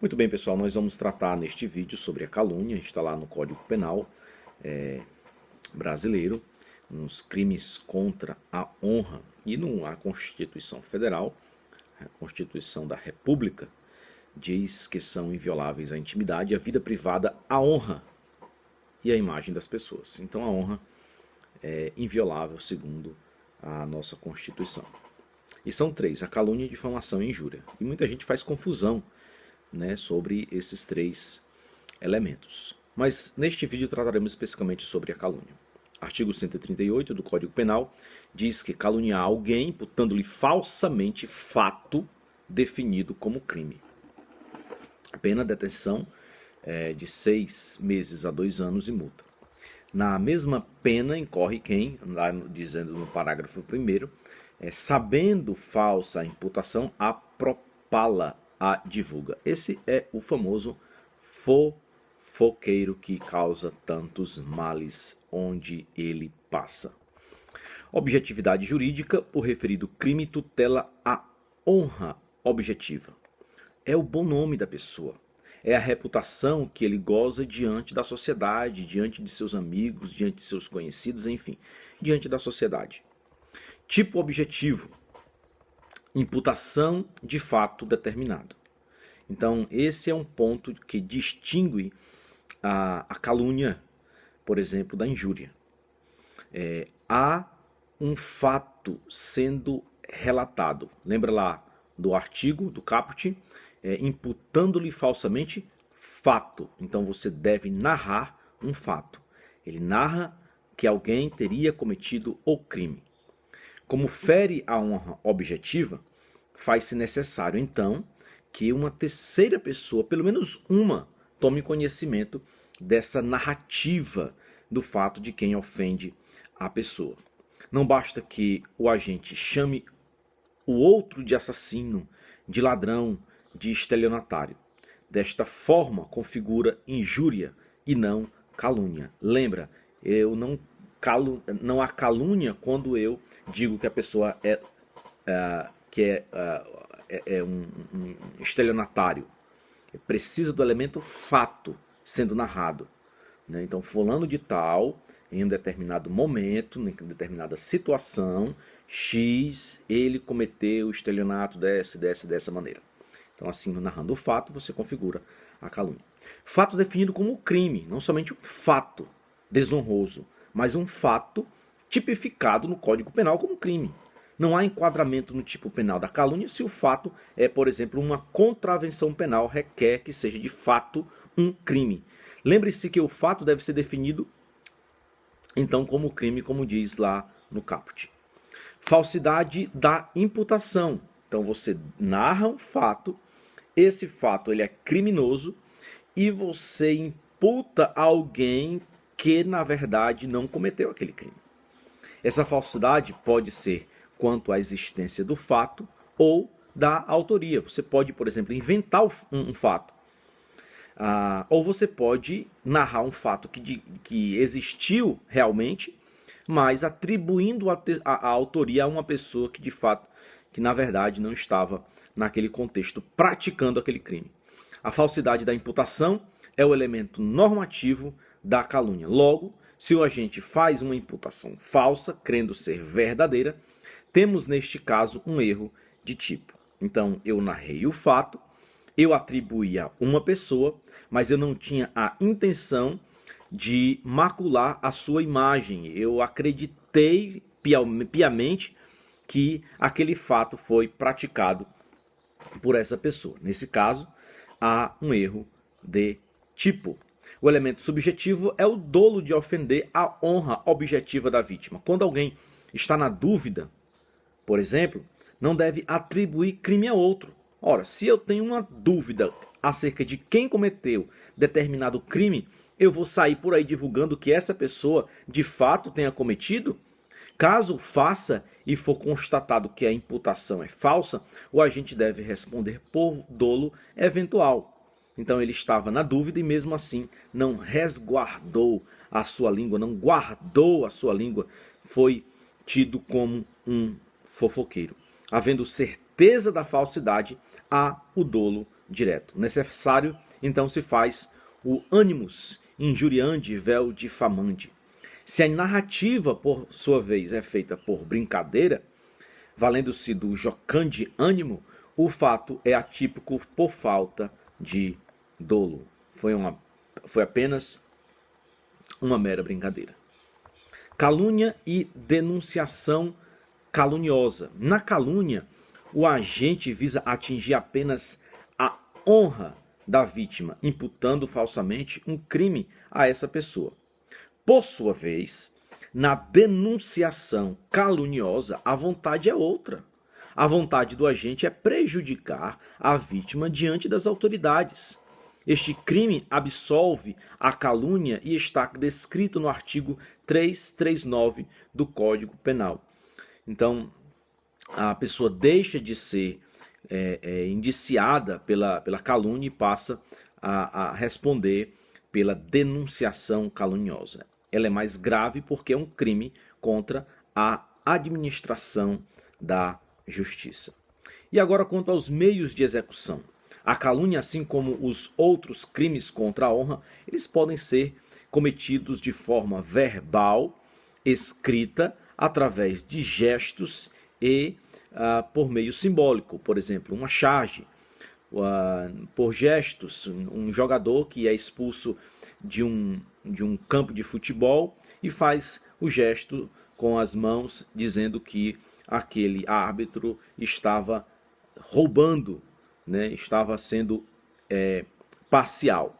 Muito bem, pessoal, nós vamos tratar neste vídeo sobre a calúnia. Está lá no Código Penal brasileiro, nos crimes contra a honra e na Constituição Federal, a Constituição da República, diz que são invioláveis a intimidade, a vida privada, a honra e a imagem das pessoas. Então a honra é inviolável segundo a nossa Constituição. E são três: a calúnia, difamação e injúria. E muita gente faz confusão, sobre esses três elementos. Mas neste vídeo trataremos especificamente sobre a calúnia. Artigo 138 do Código Penal diz que caluniar alguém imputando-lhe falsamente fato definido como crime. Pena de detenção de 6 meses a 2 anos e multa. Na mesma pena incorre quem, lá dizendo no parágrafo 1º, sabendo falsa a imputação, a propala a divulga. Esse é o famoso fofoqueiro que causa tantos males onde ele passa. Objetividade jurídica: o referido crime tutela a honra objetiva. É o bom nome da pessoa. É a reputação que ele goza diante da sociedade, diante de seus amigos, diante de seus conhecidos, enfim, diante da sociedade. Tipo objetivo: imputação de fato determinado. Então, esse é um ponto que distingue a calúnia, por exemplo, da injúria. Há um fato sendo relatado. Lembra lá do artigo, do caput, imputando-lhe falsamente fato. Então, você deve narrar um fato. Ele narra que alguém teria cometido o crime. Como fere a honra objetiva, faz-se necessário, então, que uma terceira pessoa, pelo menos uma, tome conhecimento dessa narrativa do fato de quem ofende a pessoa. Não basta que o agente chame o outro de assassino, de ladrão, de estelionatário. Desta forma, configura injúria e não calúnia. Lembra, não há calúnia quando eu digo que a pessoa é um estelionatário. Precisa do elemento fato sendo narrado. Então, fulano de tal, em um determinado momento, em determinada situação, X, ele cometeu o estelionato dessa maneira. Então, assim, narrando o fato, você configura a calúnia. Fato definido como crime, não somente um fato desonroso, mas um fato tipificado no Código Penal como crime. Não há enquadramento no tipo penal da calúnia se o fato é, por exemplo, uma contravenção penal, requer que seja de fato um crime. Lembre-se que o fato deve ser definido, então, como crime, como diz lá no caput. Falsidade da imputação. Então, você narra um fato, esse fato ele é criminoso e você imputa a alguém que, na verdade, não cometeu aquele crime. Essa falsidade pode ser quanto à existência do fato ou da autoria. Você pode, por exemplo, inventar um fato. Ou você pode narrar um fato que existiu realmente, mas atribuindo a autoria a uma pessoa que, de fato, que na verdade não estava naquele contexto praticando aquele crime. A falsidade da imputação é o elemento normativo da calúnia. Logo, se o agente faz uma imputação falsa, crendo ser verdadeira, temos neste caso um erro de tipo. Então, eu narrei o fato, eu atribuí a uma pessoa, mas eu não tinha a intenção de macular a sua imagem. Eu acreditei piamente que aquele fato foi praticado por essa pessoa. Nesse caso, há um erro de tipo. O elemento subjetivo é o dolo de ofender a honra objetiva da vítima. Quando alguém está na dúvida, por exemplo, não deve atribuir crime a outro. Ora, se eu tenho uma dúvida acerca de quem cometeu determinado crime, eu vou sair por aí divulgando que essa pessoa de fato tenha cometido? Caso faça e for constatado que a imputação é falsa, o agente deve responder por dolo eventual. Então ele estava na dúvida e mesmo assim não resguardou a sua língua, não guardou a sua língua, foi tido como um fofoqueiro. Havendo certeza da falsidade, há o dolo direto. Necessário, então, se faz o animus injuriandi vel diffamandi. Se a narrativa, por sua vez, é feita por brincadeira, valendo-se do jocandi ânimo, o fato é atípico por falta de dolo. Foi apenas uma mera brincadeira. Calúnia e denunciação caluniosa. Na calúnia, o agente visa atingir apenas a honra da vítima, imputando falsamente um crime a essa pessoa. Por sua vez, na denunciação caluniosa, a vontade é outra. A vontade do agente é prejudicar a vítima diante das autoridades. Este crime absolve a calúnia e está descrito no artigo 339 do Código Penal. Então, a pessoa deixa de ser indiciada pela calúnia e passa a responder pela denunciação caluniosa. Ela é mais grave porque é um crime contra a administração da justiça. E agora, quanto aos meios de execução. A calúnia, assim como os outros crimes contra a honra, eles podem ser cometidos de forma verbal, escrita, através de gestos e por meio simbólico. Por exemplo, uma charge, por gestos, um jogador que é expulso de um campo de futebol e faz o gesto com as mãos dizendo que aquele árbitro estava roubando, né, estava sendo parcial.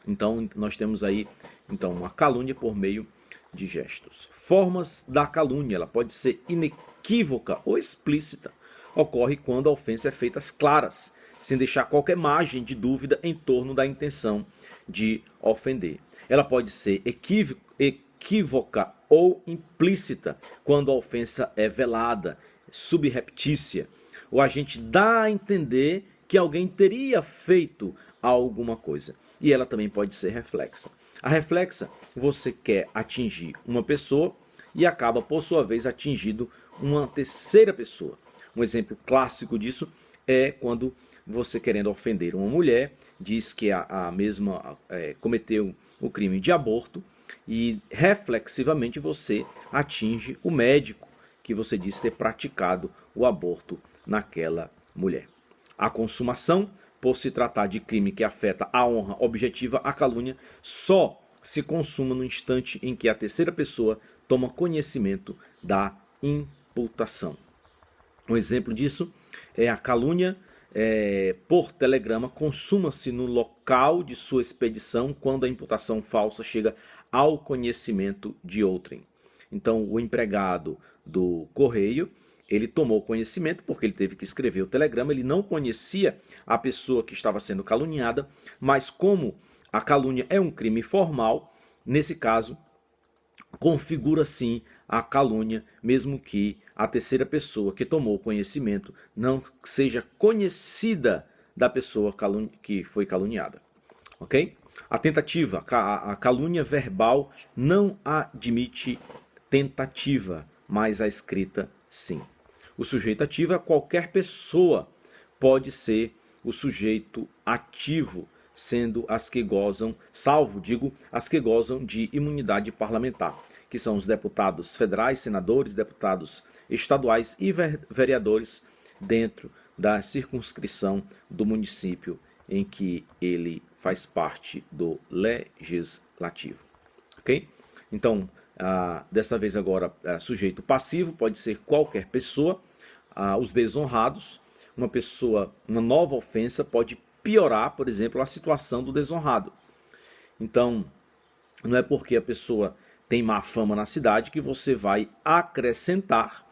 Então, nós temos aí uma calúnia por meio de gestos. Formas da calúnia, ela pode ser inequívoca ou explícita. Ocorre quando a ofensa é feita às claras, sem deixar qualquer margem de dúvida em torno da intenção de ofender. Ela pode ser equívoca ou implícita, quando a ofensa é velada, subreptícia. O agente dá a entender que alguém teria feito alguma coisa. E ela também pode ser reflexa. A reflexa, você quer atingir uma pessoa e acaba, por sua vez, atingindo uma terceira pessoa. Um exemplo clássico disso é quando você, querendo ofender uma mulher, diz que a mesma cometeu o crime de aborto e reflexivamente você atinge o médico que você diz ter praticado o aborto naquela mulher. A consumação, por se tratar de crime que afeta a honra objetiva, a calúnia só se consuma no instante em que a terceira pessoa toma conhecimento da imputação. Um exemplo disso é a calúnia por telegrama, consuma-se no local de sua expedição quando a imputação falsa chega ao conhecimento de outrem. Então, o empregado do correio, ele tomou conhecimento porque ele teve que escrever o telegrama, ele não conhecia a pessoa que estava sendo caluniada, mas como a calúnia é um crime formal, nesse caso, configura sim a calúnia, mesmo que a terceira pessoa que tomou conhecimento não seja conhecida da pessoa que foi caluniada. Ok? A tentativa, a calúnia verbal não admite tentativa, mas a escrita sim. O sujeito ativo é qualquer pessoa, pode ser o sujeito ativo, sendo as que gozam, as que gozam de imunidade parlamentar, que são os deputados federais, senadores, deputados estaduais e vereadores dentro da circunscrição do município em que ele faz parte do legislativo. Ok? Então, dessa vez agora, sujeito passivo pode ser qualquer pessoa. Os desonrados, uma nova ofensa pode piorar, por exemplo, a situação do desonrado. Então, não é porque a pessoa tem má fama na cidade que você vai acrescentar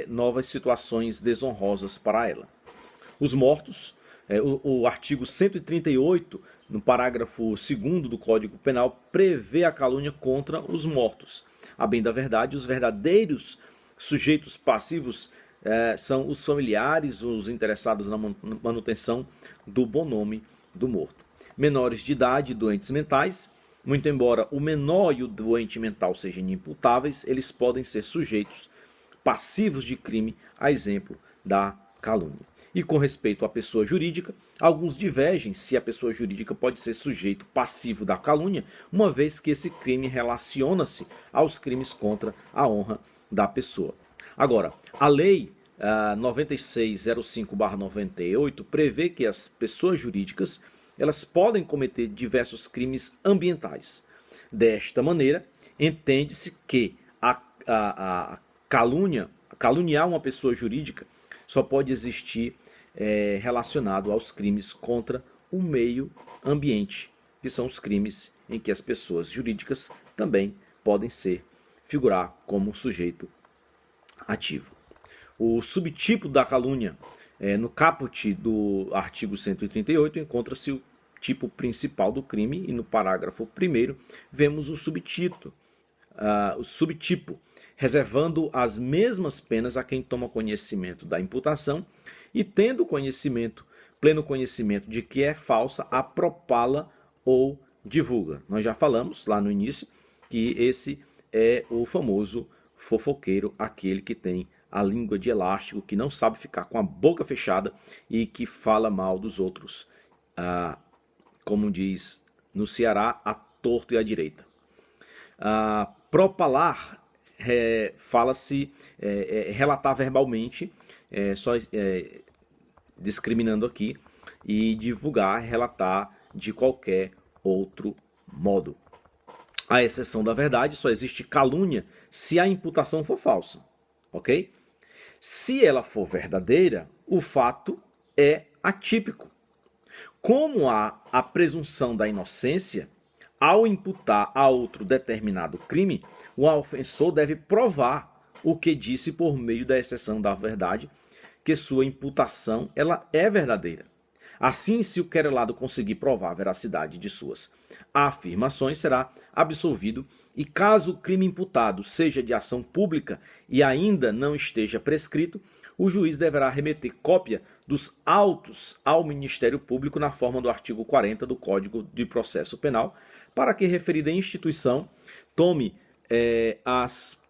novas situações desonrosas para ela. Os mortos, o artigo 138, no parágrafo 2º do Código Penal, prevê a calúnia contra os mortos. A bem da verdade, os verdadeiros sujeitos passivos são os familiares, os interessados na manutenção do bom nome do morto. Menores de idade, doentes mentais, muito embora o menor e o doente mental sejam inimputáveis, eles podem ser sujeitos passivos de crime, a exemplo da calúnia. E com respeito à pessoa jurídica, alguns divergem se a pessoa jurídica pode ser sujeito passivo da calúnia, uma vez que esse crime relaciona-se aos crimes contra a honra da pessoa. Agora, a lei 9605/98 prevê que as pessoas jurídicas elas podem cometer diversos crimes ambientais. Desta maneira, entende-se que a caluniar uma pessoa jurídica só pode existir relacionado aos crimes contra o meio ambiente, que são os crimes em que as pessoas jurídicas também podem figurar como sujeito ativo. O subtipo da calúnia, no caput do artigo 138, encontra-se o tipo principal do crime e no parágrafo 1º vemos o subtipo, reservando as mesmas penas a quem toma conhecimento da imputação e tendo pleno conhecimento de que é falsa, a propala ou divulga. Nós já falamos lá no início que esse é o famoso fofoqueiro, aquele que tem a língua de elástico, que não sabe ficar com a boca fechada e que fala mal dos outros, como diz no Ceará, à torto e à direita. Propalar fala-se relatar verbalmente, só discriminando aqui, e divulgar, relatar de qualquer outro modo. A exceção da verdade, só existe calúnia se a imputação for falsa, ok? Se ela for verdadeira, o fato é atípico. Como há a presunção da inocência, ao imputar a outro determinado crime, o ofensor deve provar o que disse por meio da exceção da verdade, que sua imputação ela é verdadeira. Assim, se o querelado conseguir provar a veracidade de suas afirmações, será absolvido, e caso o crime imputado seja de ação pública e ainda não esteja prescrito, o juiz deverá remeter cópia dos autos ao Ministério Público na forma do artigo 40 do Código de Processo Penal, para que referida instituição tome as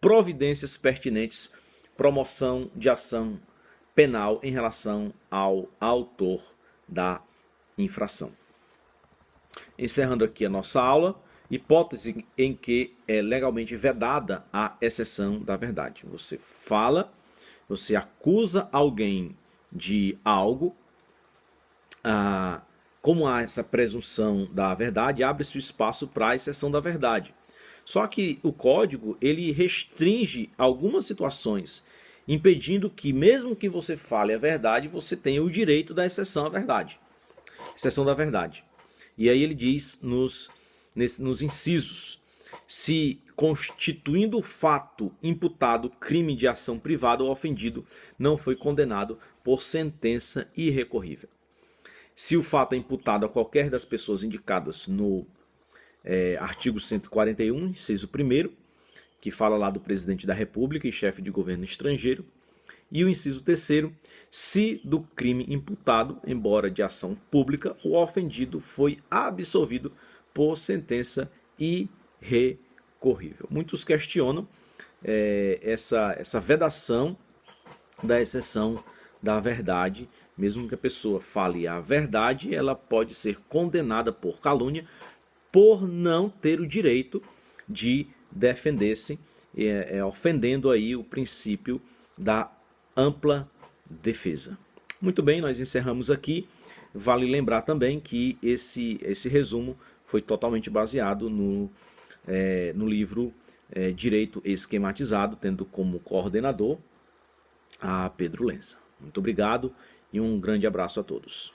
providências pertinentes, promoção de ação penal em relação ao autor da infração. Encerrando aqui a nossa aula, hipótese em que é legalmente vedada a exceção da verdade. Você acusa alguém de algo, como há essa presunção da verdade, abre-se o espaço para a exceção da verdade. Só que o código ele restringe algumas situações, impedindo que, mesmo que você fale a verdade, você tenha o direito da exceção à verdade. Exceção da verdade. E aí ele diz nos incisos: se constituindo o fato imputado crime de ação privada, o ofendido não foi condenado por sentença irrecorrível. Se o fato é imputado a qualquer das pessoas indicadas no artigo 141, inciso 1º, que fala lá do presidente da República e chefe de governo estrangeiro, e o inciso 3º, se do crime imputado, embora de ação pública, o ofendido foi absolvido por sentença irrecorrível. Muitos questionam essa vedação da exceção da verdade. Mesmo que a pessoa fale a verdade, ela pode ser condenada por calúnia por não ter o direito de defender-se, ofendendo aí o princípio da ampla defesa. Muito bem, nós encerramos aqui. Vale lembrar também que esse resumo foi totalmente baseado no livro Direito Esquematizado, tendo como coordenador a Pedro Lenza. Muito obrigado e um grande abraço a todos.